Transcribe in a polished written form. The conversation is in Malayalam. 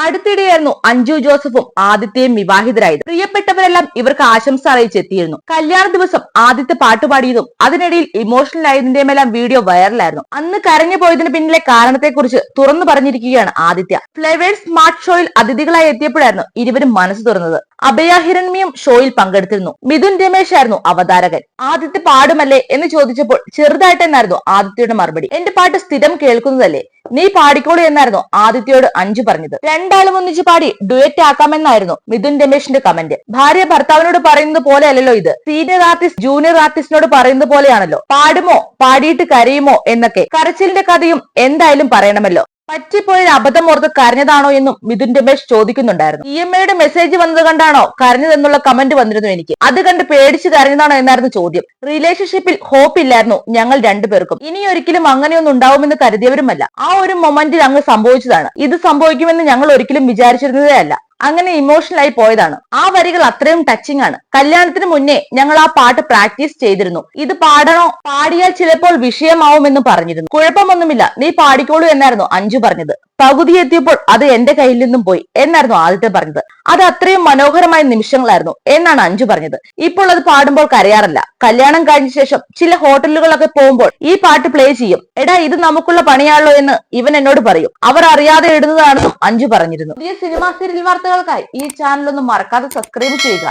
അടുത്തിടെയായിരുന്നു അഞ്ജു ജോസഫും ആദിത്യയും വിവാഹിതരായത്. പ്രിയപ്പെട്ടവരെല്ലാം ഇവർക്ക് ആശംസ അറിയിച്ചെത്തിയിരുന്നു. കല്യാണ ദിവസം ആദിത്യ പാട്ടുപാടിയതും അതിനിടയിൽ ഇമോഷണൽ ആയതിന്റെയുമെല്ലാം വീഡിയോ വൈറലായിരുന്നു. അന്ന് കരഞ്ഞു പോയതിന് പിന്നിലെ കാരണത്തെക്കുറിച്ച് തുറന്നു പറഞ്ഞിരിക്കുകയാണ് ആദിത്യ. ഫ്ലവേഴ്സ് സ്മാർട്ട് ഷോയിൽ അതിഥികളായി എത്തിയപ്പോഴായിരുന്നു ഇരുവരും മനസ്സ് തുറന്നത്. അഭയ ഹിരൺമയും ഷോയിൽ പങ്കെടുത്തിരുന്നു. മിഥുൻ രമേശ് ആയിരുന്നു അവതാരകൻ. ആദിത്യ പാടുമല്ലേ എന്ന് ചോദിച്ചപ്പോൾ ചെറുതായിട്ടെന്നായിരുന്നു ആദിത്യയുടെ മറുപടി. എന്റെ പാട്ട് സ്ഥിരം കേൾക്കുന്നതല്ലേ, നീ പാടിക്കോളൂ എന്നായിരുന്നു ആദിത്യയോട് അഞ്ജു പറഞ്ഞത്. രണ്ടാളും ഒന്നിച്ച് പാടി ഡുയറ്റ് ആക്കാമെന്നായിരുന്നു മിഥുൻ രമേശിന്റെ കമന്റ്. ഭാര്യ ഭർത്താവിനോട് പറയുന്നത് പോലെ അല്ലല്ലോ ഇത്, സീനിയർ ആർട്ടിസ്റ്റ് ജൂനിയർ ആർട്ടിസ്റ്റിനോട് പറയുന്നത് പോലെയാണല്ലോ. പാടുമോ, പാടിയിട്ട് കരയുമോ എന്നൊക്കെ. കരച്ചിലിന്റെ കഥയും എന്തായാലും പറയണമല്ലോ. പറ്റിപ്പോയൊരു അബദ്ധം ഓർത്ത് കരഞ്ഞതാണോ എന്നും മിഥുൻ രമേശ് ചോദിക്കുന്നുണ്ടായിരുന്നു. EMAയുടെ മെസ്സേജ് വന്നത് കണ്ടാണോ കരഞ്ഞതെന്നുള്ള കമന്റ് വന്നിരുന്നു എനിക്ക്. അത് കണ്ട് പേടിച്ച് കരഞ്ഞതാണോ എന്നായിരുന്നു ചോദ്യം. റിലേഷൻഷിപ്പിൽ ഹോപ്പ് ഇല്ലായിരുന്നു ഞങ്ങൾ രണ്ടുപേർക്കും. ഇനി ഒരിക്കലും അങ്ങനെയൊന്നും ഉണ്ടാവുമെന്ന് കരുതിയവരുമല്ല. ആ ഒരു മൊമെന്റിൽ അങ്ങ് സംഭവിച്ചതാണ്. ഇത് സംഭവിക്കുമെന്ന് ഞങ്ങൾ ഒരിക്കലും വിചാരിച്ചിരുന്നതേ അല്ല. അങ്ങനെ ഇമോഷണൽ ആയി പോയതാണ്. ആ വരികൾ അത്രയും ടച്ചിങ് ആണ്. കല്യാണത്തിന് മുന്നേ ഞങ്ങൾ ആ പാട്ട് പ്രാക്ടീസ് ചെയ്തിരുന്നു. ഇത് പാടണോ, പാടിയാൽ ചിലപ്പോൾ വിഷയമാവുമെന്ന് പറഞ്ഞിരുന്നു. കുഴപ്പമൊന്നുമില്ല, നീ പാടിക്കോളൂ എന്നായിരുന്നു അഞ്ജു പറഞ്ഞത്. പകുതി എത്തിയപ്പോൾ അത് എന്റെ കയ്യിൽ നിന്നും പോയി എന്നായിരുന്നു ആദിത്യ പറഞ്ഞത്. അത് അത്രയും മനോഹരമായ നിമിഷങ്ങളായിരുന്നു എന്നാണ് അഞ്ജു പറഞ്ഞത്. ഇപ്പോൾ അത് പാടുമ്പോൾ കരയാറില്ല. കല്യാണം കഴിഞ്ഞ ശേഷം ചില ഹോട്ടലുകളൊക്കെ പോകുമ്പോൾ ഈ പാട്ട് പ്ലേ ചെയ്യും. എടാ, ഇത് നമുക്കുള്ള പണിയാണല്ലോ എന്ന് ഇവൻ എന്നോട് പറയും. അവർ അറിയാതെ ഇടുന്നതാണെന്നും അഞ്ജു പറഞ്ഞിരുന്നു. പുതിയ സിനിമാ സീരിയൽ വാർത്തകൾക്കായി ഈ ചാനൽ ഒന്ന് മറക്കാതെ സബ്സ്ക്രൈബ് ചെയ്യുക.